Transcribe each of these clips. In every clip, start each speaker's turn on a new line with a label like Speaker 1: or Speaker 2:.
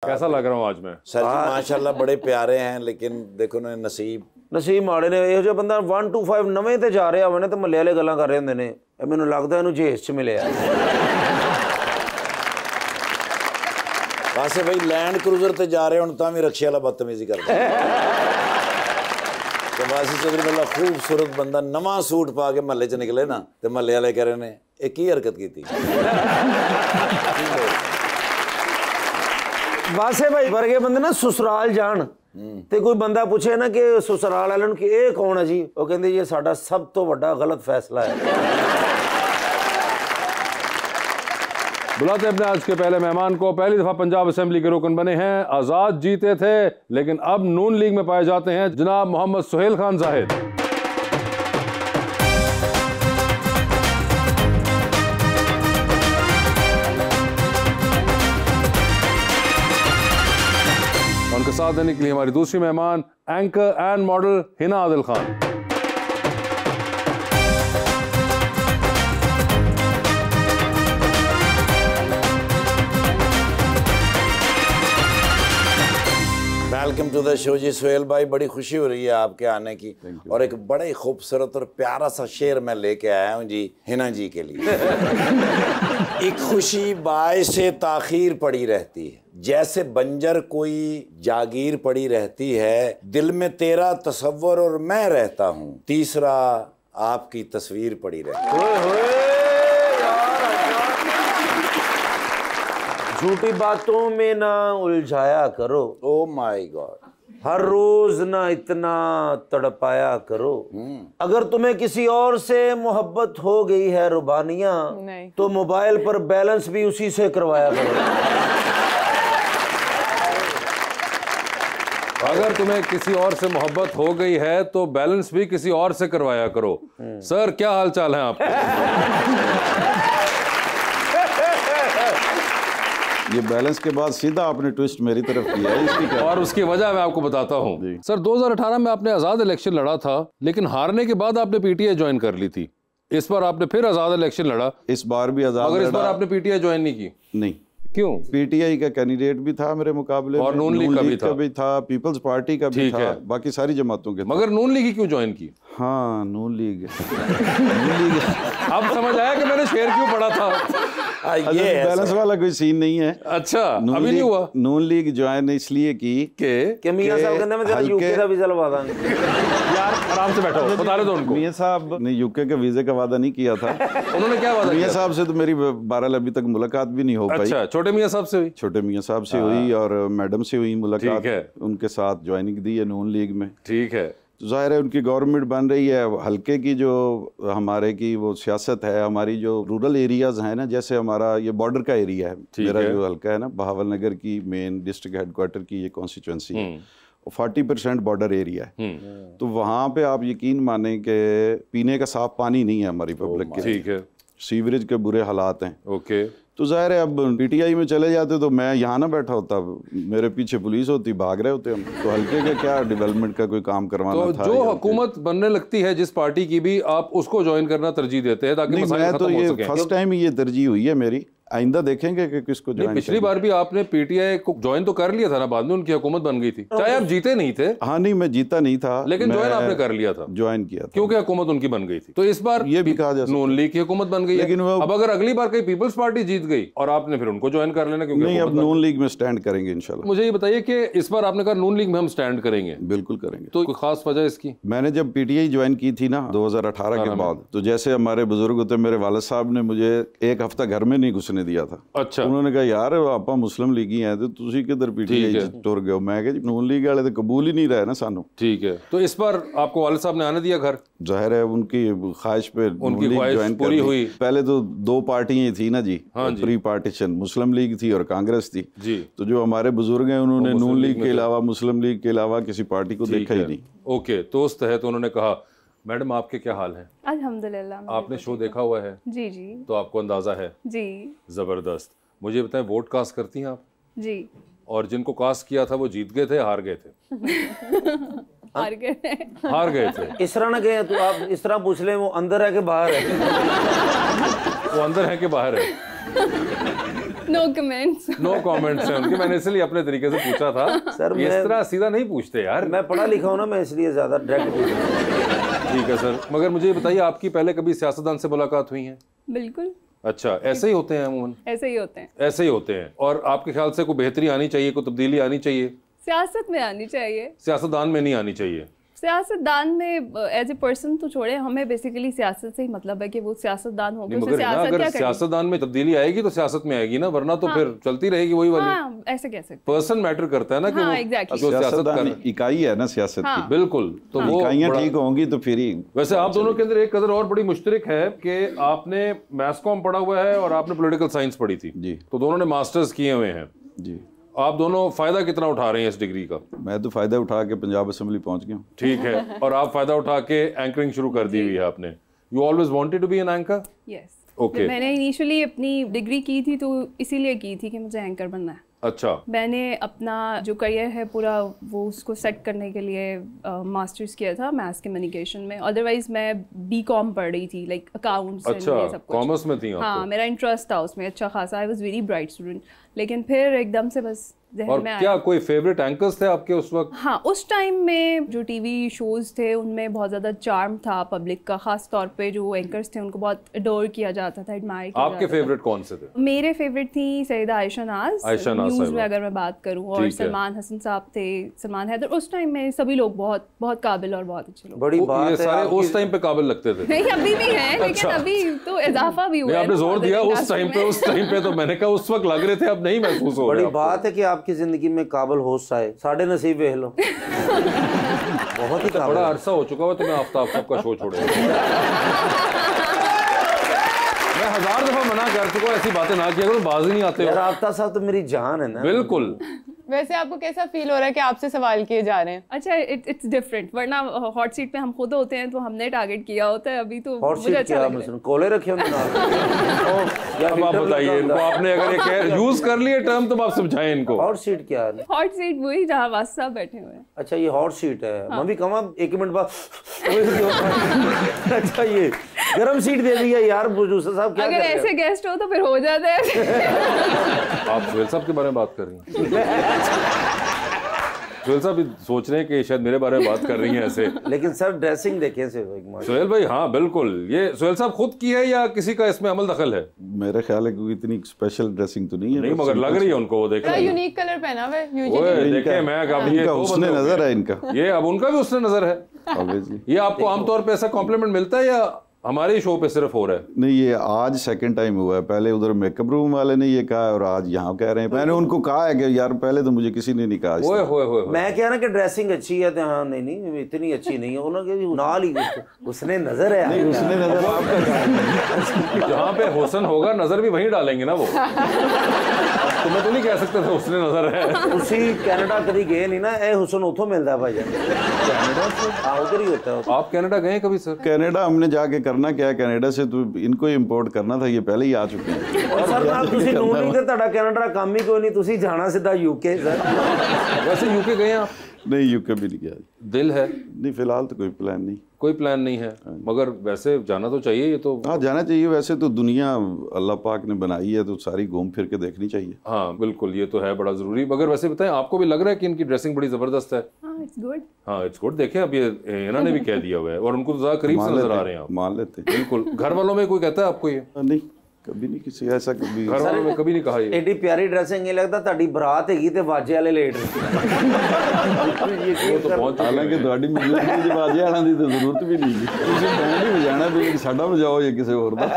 Speaker 1: कैसा लग रहा हूँ आज मैं?
Speaker 2: सर जी माशाल्लाह बड़े प्यारे हैं, लेकिन देखो ना
Speaker 3: ਨਸੀਬ ਮਾੜੇ ਨੇ। ਇਹੋ ਜਿਹਾ ਬੰਦਾ 1 to 5 ਨਵੇਂ ਤੇ ਜਾ ਰਿਹਾ ਹੋਵੇ ਨਾ ਤੇ ਮੱਲੇ ਵਾਲੇ ਗੱਲਾਂ ਕਰ ਰਹੇ ਹੁੰਦੇ ਨੇ, ਇਹ ਮੈਨੂੰ ਲੱਗਦਾ ਇਹਨੂੰ ਜੇਸ 'ਚ ਮਿਲਿਆ।
Speaker 2: वैसे भाई लैंड क्रूजर ते जा रहे हो ਤਾਂ ਵੀ रक्षे वाला बदतमीजी करता तो वासी चौधरी वाला खूबसूरत बंदा नवा सूट पा के महल्ले च निकले ना ते महल्ले वाले कह रहे ने ये की हरकत की थी।
Speaker 3: वासे भाई वर्गे बंदे ना ससुराल जान ते कोई बंदा पूछे ना कि ससुराल वालों कि ये कौन है जी, वो कहते ये साडा सब तो बड़ा गलत फैसला है।
Speaker 1: बुलाते अपने आज के पहले मेहमान को। पहली दफा पंजाब असेंबली के रुकन बने हैं, आजाद जीते थे लेकिन अब नून लीग में पाए जाते हैं, जनाब मोहम्मद सुहेल खान जाहिद। उनके साथ देने के लिए हमारी दूसरी मेहमान anchor and model Hina Adil Khan.
Speaker 2: Welcome to the show ji. Suhel भाई बड़ी खुशी हो रही है आपके आने की, और एक बड़ा ही खूबसूरत और प्यारा सा शेर मैं लेके आया हूँ जी हिना जी के लिए। एक खुशी बायसे ताखीर पड़ी रहती है, जैसे बंजर कोई जागीर पड़ी रहती है, दिल में तेरा तसव्वुर और मैं रहता हूँ, तीसरा आपकी तस्वीर पड़ी रहती है।
Speaker 3: झूठी बातों में ना उलझाया करो,
Speaker 2: ओ माय गॉड,
Speaker 3: हर रोज ना इतना तड़पाया करो, अगर तुम्हें किसी और से मोहब्बत हो गई है रुबानिया तो मोबाइल पर बैलेंस भी उसी से करवाया करो।
Speaker 1: अगर तुम्हें किसी और से मोहब्बत हो गई है तो बैलेंस भी किसी और से करवाया करो। सर क्या हाल चाल है आपके?
Speaker 4: ये बैलेंस के बाद सीधा आपने ट्विस्ट मेरी तरफ किया है, इसकी क्या?
Speaker 1: और उसकी वजह मैं आपको बताता हूँ। सर 2018 में आपने आजाद इलेक्शन लड़ा था, लेकिन हारने के बाद आपने पीटीआई ज्वाइन कर ली थी। इस बार आपने फिर आजाद इलेक्शन लड़ा,
Speaker 4: इस बार भी आजाद,
Speaker 1: मगर इस बार आपने पीटीआई ज्वाइन नहीं की।
Speaker 4: नहीं,
Speaker 1: क्यों?
Speaker 4: पीटीआई का कैंडिडेट भी था मेरे मुकाबले
Speaker 1: और
Speaker 4: में,
Speaker 1: नून लीग का भी
Speaker 4: था, पीपल्स पार्टी का भी था, बाकी सारी जमातों के।
Speaker 1: मगर नून लीग ही क्यों ज्वाइन की?
Speaker 4: हाँ नून लीग। नून लीग
Speaker 1: अब समझ आया कि मैंने शेर क्यों पढ़ा था।
Speaker 4: ये बैलेंस वाला कोई सीन नहीं है।
Speaker 1: अच्छा, अभी नहीं हुआ।
Speaker 4: नून लीग ज्वाइन इसलिए की
Speaker 3: कि मियां साहब कहते हैं मैं तेरा यूके का वीजा लगा दूंगा।
Speaker 1: यार आराम से बैठो, बता रहे दो उनको।
Speaker 4: मियां साहब ने यूके के वीजे का वादा नहीं किया था।
Speaker 1: उन्होंने क्या वादा किया?
Speaker 4: मियां साहब से तो मेरी बहरहाल अभी तक मुलाकात भी नहीं हो पाई।
Speaker 1: अच्छा, छोटे मियां साहब से हुई?
Speaker 4: छोटे मियां साहब से हुई और मैडम से हुई मुलाकात, उनके साथ ज्वाइनिंग दी है नून लीग में।
Speaker 1: ठीक है,
Speaker 4: तो जाहिर है उनकी गवर्नमेंट बन रही है, हल्के की जो हमारे की वो सियासत है, हमारी जो रूरल एरियाज़ हैं ना, जैसे हमारा ये बॉर्डर का एरिया है, मेरा जो हल्का है ना बहावल नगर की मेन डिस्ट्रिक्ट हेडक्वार्टर की ये कॉन्स्टिट्यूंसी है, 40% बॉर्डर एरिया है। तो वहाँ पे आप यकीन माने कि पीने का साफ पानी नहीं है हमारी पब्लिक के।
Speaker 1: ठीक है,
Speaker 4: सीवरेज के बुरे हालात हैं।
Speaker 1: ओके,
Speaker 4: तो जाहिर है अब पीटीआई में चले जाते तो मैं यहाँ ना बैठा होता, मेरे पीछे पुलिस होती, भाग रहे होते हम। तो हल्के का क्या डेवलपमेंट का कोई काम करवाना
Speaker 1: तो
Speaker 4: था।
Speaker 1: जो हुकूमत बनने लगती है जिस पार्टी की भी, आप उसको ज्वाइन करना तरजीह देते हैं ताकि मसाइल खत्म हो सके।
Speaker 4: फर्स्ट टाइम ये तरजीह हुई है मेरी, आइंदा देखेंगे कि किसको ज्वाइन।
Speaker 1: पिछली बार भी आपने पीटीआई को ज्वाइन तो कर लिया था ना, बाद में उनकी हुकूमत बन गई थी, चाहे आप जीते नहीं थे।
Speaker 4: हाँ नहीं, मैं जीता नहीं था,
Speaker 1: लेकिन ज्वाइन आपने कर लिया था।
Speaker 4: ज्वाइन किया था
Speaker 1: क्योंकि हुकूमत उनकी बन गई थी। तो इस बार
Speaker 4: ये भी कहा जा सकता है
Speaker 1: नून लीग की हुकूमत बन गई है।
Speaker 4: लेकिन
Speaker 1: अब अगर अगली बार कहीं पीपल्स पार्टी जीत गई और आपने फिर उनको ज्वाइन कर लेना, क्योंकि
Speaker 4: नहीं, अब नून लीग में स्टैंड करेंगे इंशाल्लाह।
Speaker 1: मुझे ये बताइए कि इस बार आपने कहा नून लीग में हम स्टैंड करेंगे।
Speaker 4: बिल्कुल करेंगे।
Speaker 1: तो कोई खास वजह इसकी?
Speaker 4: मैंने जब पीटीआई ज्वाइन की थी ना 2018 के बाद, तो जैसे हमारे बुजुर्ग होते, मेरे वालिद साहब ने मुझे एक हफ्ता घर में नहीं घुसने दिया था।
Speaker 1: अच्छा,
Speaker 4: उन्होंने कहा यार आप मुस्लिम लीगी हैं तो तुसी किधर पीटीआई टुर गए हो। मैं कहा जी नून लीग वाले तो कबूल ही नहीं रहे ना सानू।
Speaker 1: ठीक है, तो इस बार आपको वालिद साहब ने आने दिया घर?
Speaker 4: जाहिर है उनकी ख्वाहिश पे
Speaker 1: उनकी ख्वाहिश पूरी हुई।
Speaker 4: पहले तो दो पार्टियां थी ना जी,
Speaker 1: हाँ जी,
Speaker 4: प्री पार्टीशन, मुस्लिम लीग थी और कांग्रेस थी
Speaker 1: जी।
Speaker 4: तो जो हमारे बुजुर्ग हैं उन्होंने नून लीग के अलावा, मुस्लिम लीग के अलावा किसी पार्टी को देखा ही नहीं।
Speaker 1: ओके, तो उस तहत उन्होंने कहा मैडम आपके क्या हाल है?
Speaker 5: अल्हम्दुलिल्लाह।
Speaker 1: आपने शो देखा हुआ है?
Speaker 5: जी जी।
Speaker 1: तो आपको अंदाजा है?
Speaker 5: जी।
Speaker 1: जबरदस्त। मुझे बताएं, वोट कास्ट करती हैं आप?
Speaker 5: जी।
Speaker 1: और जिनको कास्ट किया था वो जीत गए थे, हार गए थे?
Speaker 5: हार गए।
Speaker 1: हार गए थे।
Speaker 3: इस तरह ना कहें, तो आप इस तरह पूछ ले वो अंदर है कि बाहर है?
Speaker 1: वो अंदर है कि बाहर है?
Speaker 5: No comments.
Speaker 1: नो कमेंट्स हैं उनके। मैंने इसलिए अपने तरीके से पूछा था
Speaker 3: सर,
Speaker 1: इस तरह सीधा नहीं पूछते यार।
Speaker 3: मैं पढ़ा लिखा हूँ ना, मैं इसलिए ज्यादा डायरेक्ट पूछ रहा हूँ।
Speaker 1: ठीक है सर, मगर मुझे ये बताइए आपकी पहले कभी सियासतदान से मुलाकात हुई है?
Speaker 5: बिल्कुल
Speaker 1: अच्छा, ऐसे ही होते हैं अमूमन?
Speaker 5: ऐसे ही होते हैं।
Speaker 1: ऐसे ही होते हैं। और आपके ख्याल से कोई बेहतरी आनी चाहिए, कोई तब्दीली आनी चाहिए?
Speaker 5: सियासत में आनी चाहिए,
Speaker 1: सियासतदान में नहीं आनी चाहिए।
Speaker 5: सियासतदान में एज ए पर्सन तो छोड़े, हमें बेसिकली सियासत से ही मतलब है कि वो सियासतदान होगा।
Speaker 1: नहीं, मगर ना, अगर सियासतदान में तब्दीली आएगी तो सियासत में आएगी ना, वरना तो फिर चलती रहेगी वही वाली।
Speaker 5: हाँ, ऐसे कह सकते।
Speaker 1: पर्सन मैटर करता है ना कि
Speaker 5: हाँ,
Speaker 1: वो
Speaker 5: exactly।
Speaker 1: जो सियासत
Speaker 4: सियासतदान
Speaker 1: कर,
Speaker 4: इकाई है ना सियासत की।
Speaker 1: बिल्कुल, तो वो
Speaker 4: इकाइयां ठीक होंगी तो फिर ही।
Speaker 1: वैसे आप दोनों के अंदर एक कदर और बड़ी मुश्तरक है कि आपने मैथ्स कॉम पढ़ा हुआ है और आपने पॉलिटिकल साइंस पढ़ी थी
Speaker 4: जी।
Speaker 1: तो दोनों ने मास्टर्स किए हुए हैं
Speaker 4: जी।
Speaker 1: आप दोनों फायदा कितना उठा रहे हैं इस डिग्री का?
Speaker 4: मैं तो फायदा उठा के पंजाब असेंबली पहुंच गया हूँ।
Speaker 1: ठीक है, और आप फायदा उठा के एंकरिंग शुरू कर दी हुई है आपने। You always wanted to be an anchor?
Speaker 5: Yes.
Speaker 1: Okay.
Speaker 5: मैंने इनिशियली अपनी डिग्री की थी तो इसीलिए की थी कि मुझे एंकर बनना है।
Speaker 1: अच्छा।
Speaker 5: मैंने अपना जो करियर है पूरा वो उसको सेट करने के लिए मास्टर्स किया था मैथ्स कम्युनिकेशन में। अदरवाइज मैं बीकॉम पढ़ रही थी, लाइक अकाउंट्स एंड ये सब कुछ।
Speaker 1: कॉमर्स में थी आप?
Speaker 5: हाँ, मेरा इंटरेस्ट था उसमें अच्छा खासा। I was very bright student, लेकिन फिर एकदम से बस
Speaker 1: और क्या कोई फेवरेट एंकर्स थे आपके उस वक्त?
Speaker 5: हाँ, उस टाइम में जो टीवी शोज थे उनमें बहुत ज्यादा चार्म था पब्लिक का, खास तौर पे जो एंकर्स थे उनको बहुत अडोर किया जाता था, एडमायर किया
Speaker 1: आपके
Speaker 5: जाता
Speaker 1: फेवरेट कौन से थे?
Speaker 5: था। मेरे फेवरेट थी सईदा आयशा नाज न्यूज में अगर मैं बात करूं, और सलमान हसन साहब थे, सलमान हैदर। उस टाइम में सभी लोग बहुत बहुत काबिल और बहुत अच्छे लोग।
Speaker 3: बड़ी बात
Speaker 1: ये
Speaker 3: है,
Speaker 1: सारे उस टाइम पे काबिल लगते थे?
Speaker 5: नहीं, अभी भी हैं, लेकिन अभी तो इजाफा भी हुआ है।
Speaker 1: आपने जोर दिया उस टाइम पे, उस टाइम पे तो मैंने कहा उस वक्त लग रहे थे, अब नहीं महसूस हो रहा।
Speaker 3: बड़ी बात है कि आपकी जिंदगी में काबिल होस्ट आए, साढ़े नसीब देख लो। बहुत ही
Speaker 1: बड़ा अरसा हो चुका है तो मैं आफ्ताब साहब का शो छोड़े। मैं 1000 दफा मना कर चुका हूं ऐसी बातें ना किया करो, बाज ही नहीं आते हो।
Speaker 3: यार आफ्ताब साहब तो मेरी जान है ना।
Speaker 1: बिल्कुल।
Speaker 6: वैसे आपको कैसा फील हो रहा है कि आपसे सवाल किए जा रहे हैं?
Speaker 5: अच्छा, इट्स डिफरेंट, वरना हॉट सीट पे हम खुद होते हैं तो हमने टारगेट किया होता है। अभी तो
Speaker 3: हॉट
Speaker 5: मुझे
Speaker 3: सीट
Speaker 5: अच्छा
Speaker 3: क्या,
Speaker 5: लग रहा है।
Speaker 3: कोले रखे होंगे ना।
Speaker 1: अब आप बताइए इनको, आपने अगर ये यूज कर लिए टर्म तो आप समझाएं इनको।
Speaker 3: हॉट सीट क्या है?
Speaker 5: हॉट सीट वही जहाँ वास साहब बैठे हुए हैं।
Speaker 3: अच्छा, ये हॉट सीट है। मैं भी कहूँ 1 मिनट बाद। अच्छा, ये गरम सीट दे दिया यार प्रोड्यूसर साहब, क्या
Speaker 5: अगर ऐसे गेस्ट हो तो फिर हो जाता है।
Speaker 1: आप सुहेल साहब के बारे में बात कर रही हैं? सुहेल साहब सोच रहे हैं कि शायद मेरे बारे में बात कर रही हैं ऐसे।
Speaker 3: लेकिन सर ड्रेसिंग देखें से
Speaker 1: सुहेल भाई। हाँ बिल्कुल, ये सुहेल साहब खुद की है या किसी का इसमें अमल दखल है?
Speaker 4: मेरे ख्याल है कोई इतनी स्पेशल ड्रेसिंग तो नहीं है।
Speaker 1: नहीं, मगर लग रही है उनको, वो देखो।
Speaker 6: यूनिक कलर पहना हुआ है
Speaker 1: यूजुअली। देखें मैं अब ये
Speaker 4: उसने नजर है इनका,
Speaker 1: ये अब उनका भी उसने नजर है।
Speaker 4: ऑब्वियसली।
Speaker 1: ये आपको आमतौर पे ऐसा कॉम्प्लीमेंट मिलता है या हमारे ही शो पे सिर्फ हो रहा है?
Speaker 4: नहीं, ये आज सेकंड टाइम हुआ है। पहले उधर मेकअप रूम वाले ने ये कहा और आज यहाँ कह रहे हैं। मैंने उनको कहा है कि यार पहले तो मुझे किसी ने नहीं कहा।
Speaker 1: ओए होए होए।
Speaker 3: मैं कह रहा कि ड्रेसिंग अच्छी है तो हाँ, नहीं इतनी अच्छी नहीं है। उन्होंने नाल ही उसने नजर है।
Speaker 4: नहीं, उसने नजर आपका
Speaker 1: जहाँ पे हुसन होगा नजर भी वहीं डालेंगे ना वो। तुम्हें तो नहीं कह सकते थे उसने नजर है।
Speaker 3: उसी कनाडा कभी गए नहीं ना, ए हुसन उतो मिलता है भाईजान। कनाडा से? हाँ, उधर ही होता है।
Speaker 1: आप कनाडा गए कभी सर?
Speaker 4: कनाडा हमने जाके करना क्या है, कनाडा से तो इनको इंपोर्ट करना था, ये पहले ही आ चुके हैं।
Speaker 3: और सर ना तुसी नून नहीं थे, ਤੁਹਾਡਾ कनाडा काम ही कोई नहीं, तुसी जाना सीधा यूके। सर
Speaker 1: वैसे यूके गए आप?
Speaker 4: नहीं, यूके भी नहीं गया।
Speaker 1: दिल है?
Speaker 4: नहीं, फिलहाल तो कोई प्लान नहीं।
Speaker 1: कोई प्लान नहीं है, मगर वैसे जाना तो चाहिए। ये तो
Speaker 4: हाँ, जाना चाहिए। वैसे तो दुनिया अल्लाह पाक ने बनाई है तो सारी घूम फिर के देखनी चाहिए।
Speaker 1: हाँ बिल्कुल, ये तो है बड़ा जरूरी। मगर वैसे बताएं, आपको भी लग रहा है कि इनकी ड्रेसिंग बड़ी जबरदस्त है?
Speaker 5: It's good.
Speaker 1: हाँ इट्स गुड। देखें अब ये इन्होंने भी कह दिया हुआ है और उनको तो ज्यादा करीब से नजर आ रहे हैं आप।
Speaker 4: मान लेते हैं।
Speaker 1: बिल्कुल। घर वालों में कोई कहता है आपको ये?
Speaker 4: नहीं, कभी नहीं, किसी ऐसा कभी
Speaker 1: घर वालों में कभी नहीं कहा ये?
Speaker 3: एडी प्यारी ड्रेसिंग ये लगता ਤੁਹਾਡੀ ਬਰਾਤ ਹੈਗੀ ਤੇ ਵਾਜੇ ਵਾਲੇ ਲੇਟ
Speaker 1: वो तो बहुत
Speaker 4: हालांकि ਤੁਹਾਡੀ ਮੈਨੂੰ ਦੀ ਬਾਜੇ ਵਾਲਾਂ ਦੀ ਤਾਂ ਜ਼ਰੂਰਤ ਵੀ ਨਹੀਂ। ਤੁਸੀਂ ਬੈਂਡ ਹੀ ਵਜਾਣਾ ਵੀ ਸਾਡਾ ਵਜਾਓ ਜਾਂ ਕਿਸੇ ਹੋਰ ਦਾ।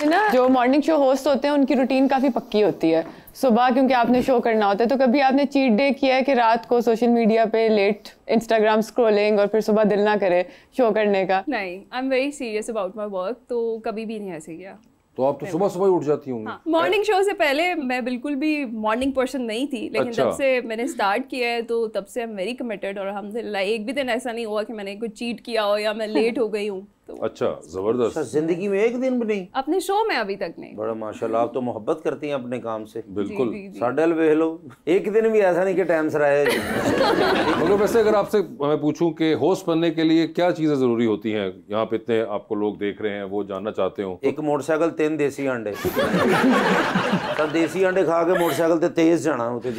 Speaker 6: ना जो मॉर्निंग शो होस्ट होते हैं उनकी रूटीन काफ़ी पक्की होती है। सुबह क्योंकि आपने शो करना होता है, तो कभी आपने चीट डे किया है कि रात को सोशल मीडिया पे लेट इंस्टाग्राम स्क्रॉलिंग और फिर सुबह दिल ना करे शो करने का?
Speaker 5: नहीं, I am very serious about my work, तो कभी भी नहीं ऐसे किया।
Speaker 1: तो आप तो सुबह सुबह ही उठ जाती होंगी?
Speaker 5: हाँ, मॉर्निंग शो से पहले मैं बिल्कुल भी मॉर्निंग पर्सन नहीं थी, लेकिन
Speaker 1: अच्छा।
Speaker 5: जब से मैंने स्टार्ट किया है तो तब से आई एम वेरी कमिटेड। और अल्हम्दुलिल्लाह एक भी दिन ऐसा नहीं हुआ कि मैंने कुछ चीट किया हो या मैं लेट हो गई हूँ। तो
Speaker 1: अच्छा, जबरदस्त।
Speaker 3: जिंदगी में एक दिन भी नहीं?
Speaker 5: अपने शो में अभी तक नहीं।
Speaker 3: बड़ा माशाल्लाह, आप तो मोहब्बत करती हैं अपने काम से।
Speaker 1: बिल्कुल।
Speaker 3: साढ़े वे लो, एक दिन भी ऐसा नहीं कि टाइम से रहे।
Speaker 1: मगर वैसे अगर आपसे मैं पूछूं कि होस्ट बनने के लिए क्या चीजें जरूरी होती हैं, यहाँ पे इतने आपको लोग देख रहे हैं, वो जानना चाहते हो।
Speaker 3: एक मोटरसाइकिल, 3 देसी अंडे। तो देसी अंडे खा के मोटरसाइकिल ते तेज जाना होते।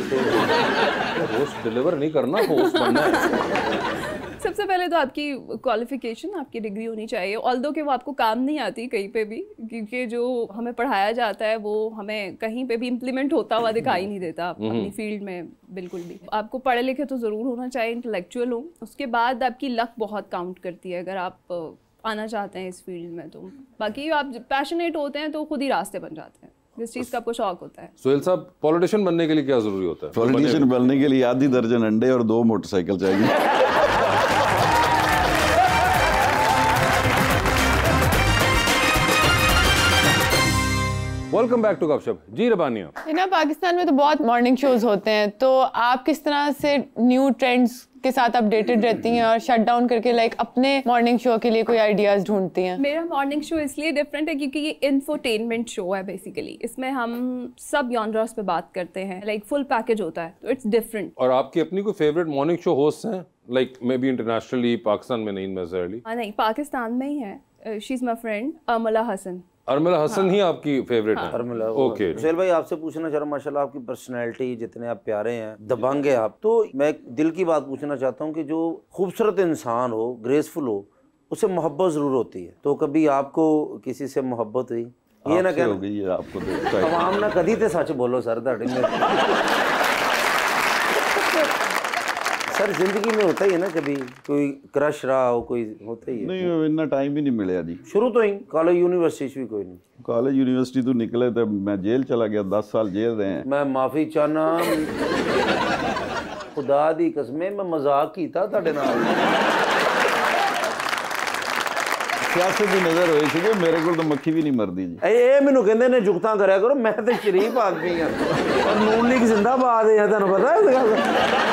Speaker 1: होस्ट डिलीवर नहीं करना, होस्ट बनना है।
Speaker 5: सबसे पहले तो आपकी क्वालिफिकेशन, आपकी डिग्री होनी चाहिए, ऑल्दो कि वो आपको काम नहीं आती कहीं पे भी, क्योंकि जो हमें पढ़ाया जाता है वो हमें कहीं पे भी इम्प्लीमेंट होता हुआ दिखाई नहीं देता अपनी फील्ड में बिल्कुल भी। आपको पढ़े लिखे तो ज़रूर होना चाहिए, इंटेलेक्चुअल हो। उसके बाद आपकी लक बहुत काउंट करती है अगर आप आना चाहते हैं इस फील्ड में। तो बाकी आप पैशनेट होते हैं तो खुद ही रास्ते बन जाते हैं, जिस चीज़ का आपको शौक होता है।
Speaker 1: सुहेल साहब, पॉलिटिशियन बनने के लिए क्या जरूरी होता है?
Speaker 4: पॉलिटिशियन बनने के लिए आधी दर्जन अंडे और 2 मोटरसाइकिल चाहिए।
Speaker 1: वेलकम बैक टू गपशप। जी रबानिया।
Speaker 6: ना पाकिस्तान में तो बहुत मॉर्निंग शोज होते हैं, तो आप किस तरह से न्यू ट्रेंड्स के साथ अपडेटेड रहती हैं और शट डाउन करके लाइक अपने मॉर्निंग शो के लिए कोई आइडियाज ढूंढती हैं?
Speaker 5: मेरा मॉर्निंग शो इसलिए डिफरेंट है क्योंकि ये इंफोटेनमेंट शो है बेसिकली। इसमें हम सब जॉनर्स पे बात करते हैं, लाइक फुल पैकेज होता है, तो इट्स डिफरेंट।
Speaker 1: और आपकी अपनी कोई फेवरेट मॉर्निंग शो होस्ट हैं, like may be internationally, Pakistan में नहीं नेसेसरली?
Speaker 5: नहीं, पाकिस्तान में ही है। शी इज माय फ्रेंड अमला हसन।
Speaker 1: अरमला हसन ही आपकी फेवरेट है?
Speaker 3: अरमला।
Speaker 1: ओके।
Speaker 3: सुहेल भाई, आपसे पूछना चाह रहा हूँ, माशाल्लाह आपकी पर्सनैलिटी, जितने आप प्यारे हैं, दबंग है आप, तो मैं दिल की बात पूछना चाहता हूँ कि जो खूबसूरत इंसान हो, ग्रेसफुल हो, उसे मोहब्बत जरूर होती है। तो कभी आपको किसी से मोहब्बत हुई? ये ना
Speaker 4: हो गई है आपको देखता है।
Speaker 3: आवाम ना कदी ते सच बोलो सर, सर जिंदगी में होता ही है ना, कभी कोई क्रश रहा हो, कोई होता ही है।
Speaker 4: नहीं, इतना टाइम ही नहीं मिले जी।
Speaker 3: शुरू तो ही कॉलेज यूनिवर्सिटी भी कोई नहीं?
Speaker 4: कॉलेज यूनिवर्सिटी तो निकले थे, मैं जेल चला गया, 10 साल जेल रहे हैं।
Speaker 3: मैं माफी चाहना, खुदा दी कसमें मैं मजाक कीता ਤੁਹਾਡੇ ਨਾਲ।
Speaker 4: सियासत की नजर हुई थी कि मेरे को तो मक्खी भी नहीं मरदी जी।
Speaker 3: ਇਹ ਮੈਨੂੰ ਕਹਿੰਦੇ ਨੇ ਜੁਗਤਾਂ ਕਰਿਆ ਕਰੋ, ਮੈਂ ਤੇ ਸ਼ਰੀਫ ਆਦਮੀ ਹਾਂ ਔਰ ਨੂਨ ਲੀਗ ਜ਼ਿੰਦਾਬਾਦ ਹੈ, ਤੁਹਾਨੂੰ ਪਤਾ ਹੈ ਇਸ ਗੱਲ ਦਾ।